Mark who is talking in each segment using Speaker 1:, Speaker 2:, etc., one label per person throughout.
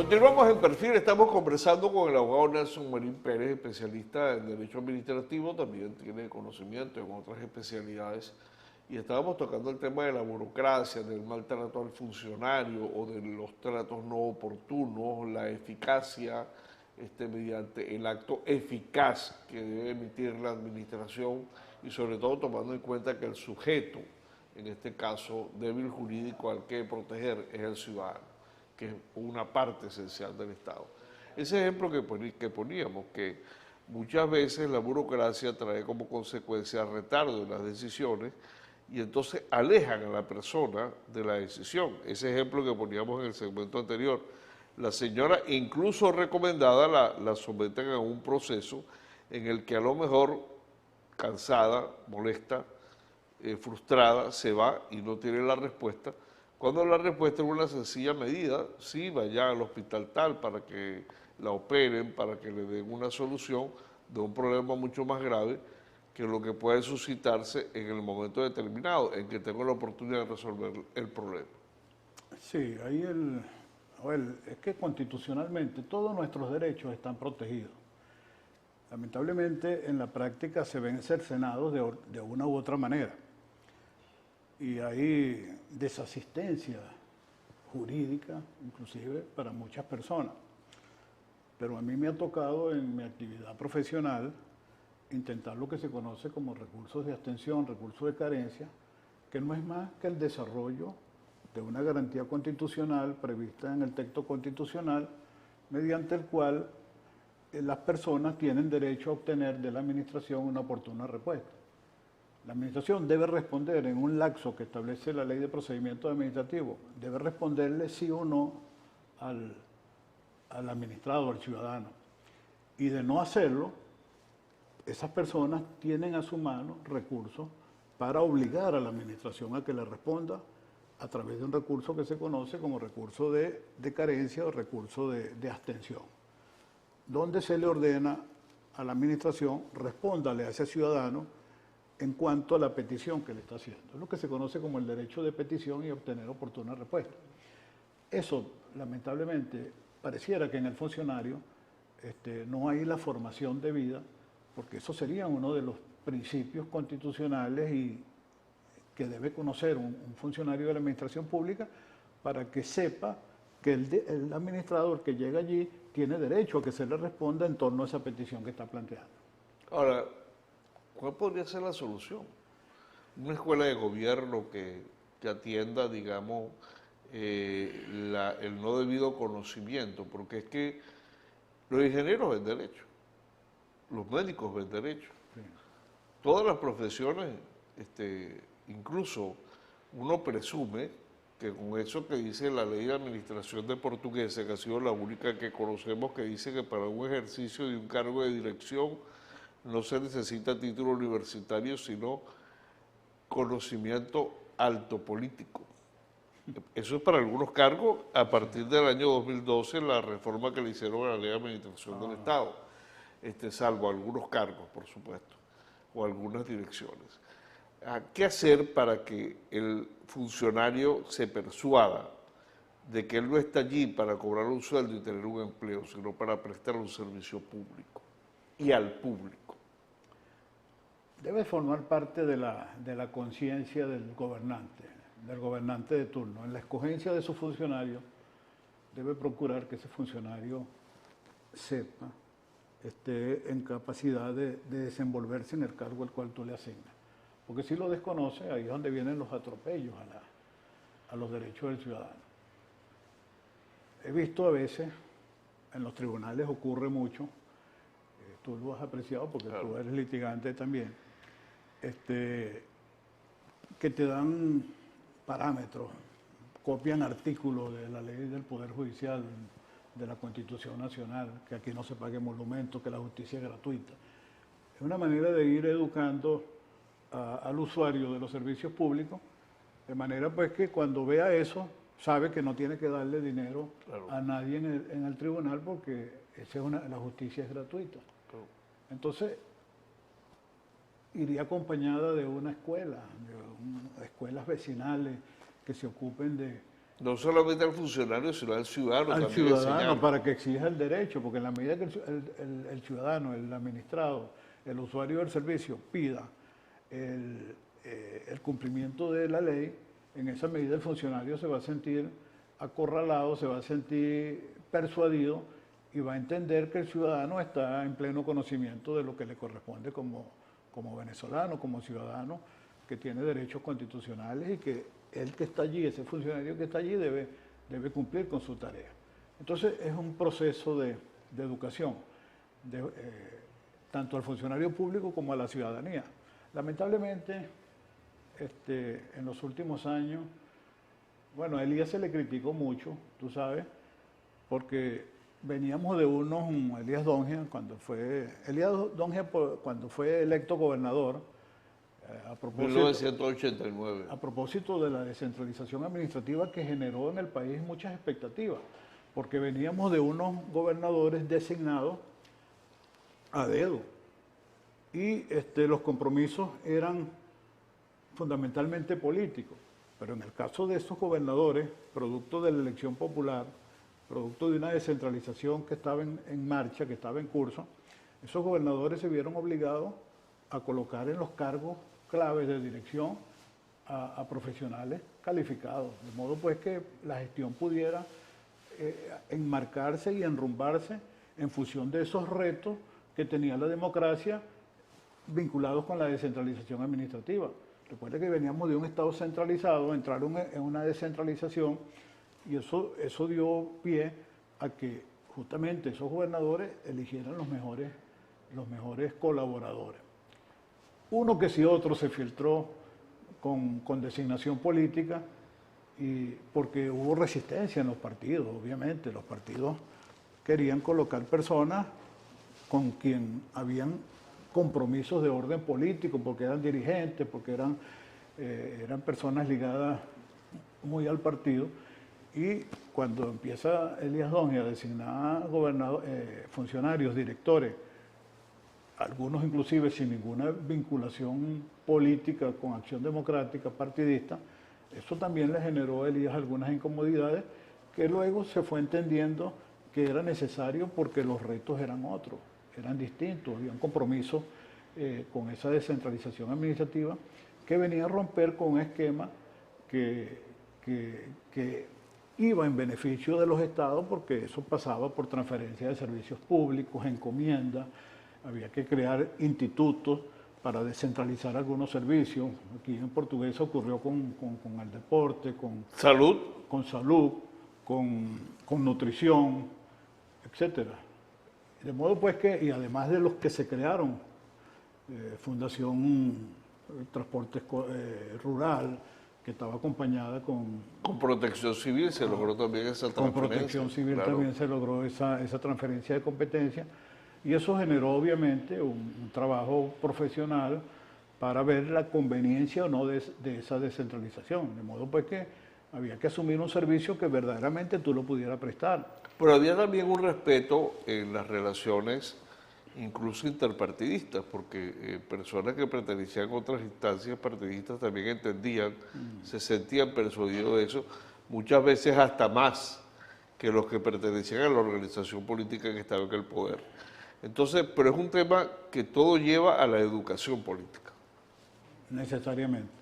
Speaker 1: Continuamos en Perfil, estamos conversando con el abogado Nelson Marín Pérez, especialista en Derecho Administrativo, también tiene conocimiento en otras especialidades, y estábamos tocando el tema de la burocracia, del maltrato al funcionario o de los tratos no oportunos, la eficacia mediante el acto eficaz que debe emitir la administración y sobre todo tomando en cuenta que el sujeto, en este caso débil jurídico al que proteger, es el ciudadano, que es una parte esencial del Estado. Ese ejemplo que poníamos, que muchas veces la burocracia trae como consecuencia retardo en las decisiones y entonces alejan a la persona de la decisión. Ese ejemplo que poníamos en el segmento anterior, la señora incluso recomendada la someten a un proceso en el que a lo mejor cansada, molesta, frustrada, se va y no tiene la respuesta, cuando la respuesta es una sencilla medida: sí, vaya al hospital tal para que la operen, para que le den una solución de un problema mucho más grave que lo que puede suscitarse en el momento determinado, en que tengo la oportunidad de resolver el problema.
Speaker 2: Sí, es que constitucionalmente todos nuestros derechos están protegidos. Lamentablemente en la práctica se ven cercenados de una u otra manera. Y hay desasistencia jurídica, inclusive para muchas personas. Pero a mí me ha tocado en mi actividad profesional intentar lo que se conoce como recursos de abstención, recursos de carencia, que no es más que el desarrollo de una garantía constitucional prevista en el texto constitucional, mediante el cual las personas tienen derecho a obtener de la administración una oportuna respuesta. La administración debe responder en un lapso que establece la Ley de Procedimiento Administrativo, debe responderle sí o no al administrado, al ciudadano. Y de no hacerlo, esas personas tienen a su mano recursos para obligar a la administración a que le responda a través de un recurso que se conoce como recurso de carencia o recurso de abstención, donde se le ordena a la administración respóndale a ese ciudadano en cuanto a la petición que le está haciendo. Es lo que se conoce como el derecho de petición y obtener oportuna respuesta. Eso, lamentablemente, pareciera que en el funcionario no hay la formación debida, porque eso sería uno de los principios constitucionales y que debe conocer un funcionario de la administración pública para que sepa que el administrador que llega allí tiene derecho a que se le responda en torno a esa petición que está planteando.
Speaker 1: Ahora, ¿cuál podría ser la solución? Una escuela de gobierno que atienda, digamos, el no debido conocimiento, porque es que los ingenieros ven derecho, los médicos ven derecho,
Speaker 2: Sí.
Speaker 1: todas las profesiones, incluso uno presume que con eso que dice la Ley de Administración de Portuguesa, que ha sido la única que conocemos, que dice que para un ejercicio de un cargo de dirección no se necesita título universitario, sino conocimiento alto político. Eso es para algunos cargos a partir del año 2012, la reforma que le hicieron a la Ley de Administración del Estado, salvo algunos cargos, por supuesto, o algunas direcciones. ¿Qué hacer para que el funcionario se persuada de que él no está allí para cobrar un sueldo y tener un empleo, sino para prestar un servicio público y al público?
Speaker 2: Debe formar parte de la conciencia del gobernante de turno. En la escogencia de su funcionario, debe procurar que ese funcionario sepa, esté en capacidad de desenvolverse en el cargo al cual tú le asignas. Porque si lo desconoce, ahí es donde vienen los atropellos a los derechos del ciudadano. He visto a veces, en los tribunales ocurre mucho, tú lo has apreciado porque claro, tú eres litigante también, que te dan parámetros, copian artículos de la ley del Poder Judicial, de la Constitución Nacional, que aquí no se pague monumentos, que la justicia es gratuita. Es una manera de ir educando al usuario de los servicios públicos, de manera pues que cuando vea eso, sabe que no tiene que darle dinero claro, a nadie en el tribunal porque la justicia es gratuita. Claro. Entonces, iría acompañada de una escuela, de escuelas vecinales que se ocupen de
Speaker 1: No solamente al funcionario, sino al ciudadano
Speaker 2: al
Speaker 1: también
Speaker 2: ciudadano
Speaker 1: enseñar.
Speaker 2: para que exija el derecho, porque en la medida que el ciudadano, el administrado, el usuario del servicio pida el cumplimiento de la ley, en esa medida el funcionario se va a sentir acorralado, se va a sentir persuadido y va a entender que el ciudadano está en pleno conocimiento de lo que le corresponde como venezolano, como ciudadano, que tiene derechos constitucionales y que el que está allí, ese funcionario que está allí, debe cumplir con su tarea. Entonces es un proceso de educación, tanto al funcionario público como a la ciudadanía. Lamentablemente, en los últimos años, bueno, a Elías se le criticó mucho, tú sabes, porque veníamos de Elías Dongia, cuando fue electo gobernador, a propósito,
Speaker 1: 1989.
Speaker 2: a propósito de la descentralización administrativa que generó en el país muchas expectativas, porque veníamos de unos gobernadores designados a dedo y los compromisos eran fundamentalmente políticos, pero en el caso de estos gobernadores, producto de la elección popular, producto de una descentralización que estaba en marcha, que estaba en curso, esos gobernadores se vieron obligados a colocar en los cargos claves de dirección a profesionales calificados, de modo pues que la gestión pudiera enmarcarse y enrumbarse en función de esos retos que tenía la democracia vinculados con la descentralización administrativa. Recuerda que veníamos de un Estado centralizado, entraron en una descentralización y eso dio pie a que justamente esos gobernadores eligieran los mejores colaboradores. Uno que sí otro se filtró con designación política y porque hubo resistencia en los partidos, obviamente. Los partidos querían colocar personas con quien habían compromisos de orden político, porque eran dirigentes, porque eran personas ligadas muy al partido. Y cuando empieza Elías Dongia a designar funcionarios, directores, algunos inclusive sin ninguna vinculación política con Acción Democrática partidista, eso también le generó a Elías algunas incomodidades que luego se fue entendiendo que era necesario porque los retos eran otros, eran distintos, había un compromiso con esa descentralización administrativa que venía a romper con un esquema que iba en beneficio de los estados porque eso pasaba por transferencia de servicios públicos, encomiendas, había que crear institutos para descentralizar algunos servicios. Aquí en Portuguesa ocurrió con el deporte, con salud, con nutrición, etcétera. De modo pues que, y además de los que se crearon, Fundación Transporte Rural, que estaba acompañada con
Speaker 1: Protección Civil se logró también esa transferencia.
Speaker 2: Con Protección Civil claro. También se logró esa transferencia de competencia y eso generó obviamente un trabajo profesional para ver la conveniencia o no de esa descentralización. De modo pues que había que asumir un servicio que verdaderamente tú lo pudieras prestar.
Speaker 1: Pero había también un respeto en las relaciones incluso interpartidistas, porque personas que pertenecían a otras instancias partidistas también entendían, se sentían persuadidos de eso, muchas veces hasta más que los que pertenecían a la organización política que estaba en el poder. Entonces, pero es un tema que todo lleva a la educación política.
Speaker 2: Necesariamente.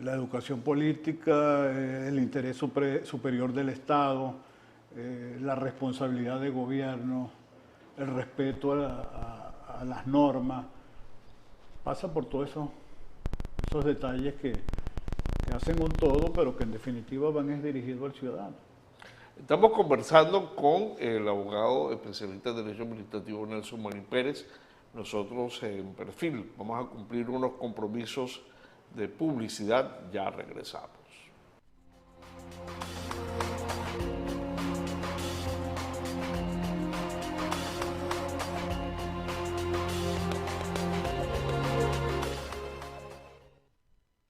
Speaker 2: La educación política, el interés superior del Estado, la responsabilidad de gobierno, el respeto a las normas, pasa por todos esos detalles que hacen un todo, pero que en definitiva van dirigidos al ciudadano.
Speaker 1: Estamos conversando con el abogado especialista en Derecho Administrativo Nelson Marín Pérez. Nosotros en Perfil vamos a cumplir unos compromisos de publicidad, ya regresamos.